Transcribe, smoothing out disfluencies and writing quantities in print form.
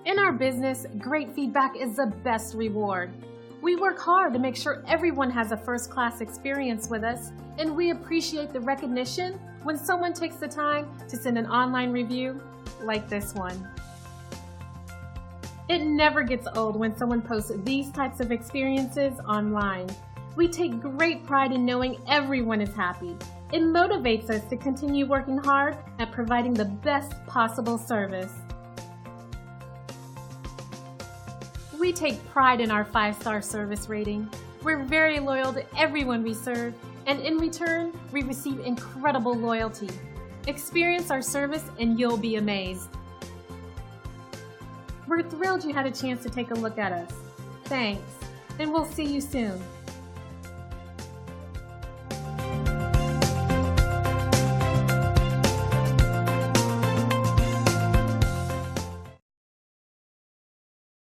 In our business, great feedback is the best reward. We work hard to make sure everyone has a first-class experience with us, and we appreciate the recognition when someone takes the time to send an online review like this one. It never gets old when someone posts these types of experiences online. We take great pride in knowing everyone is happy. It motivates us to continue working hard at providing the best possible service. We take pride in our 5-star service rating. We're very loyal to everyone we serve, and in return, we receive incredible loyalty. Experience our service and you'll be amazed. We're thrilled you had a chance to take a look at us. Thanks, and we'll see you soon.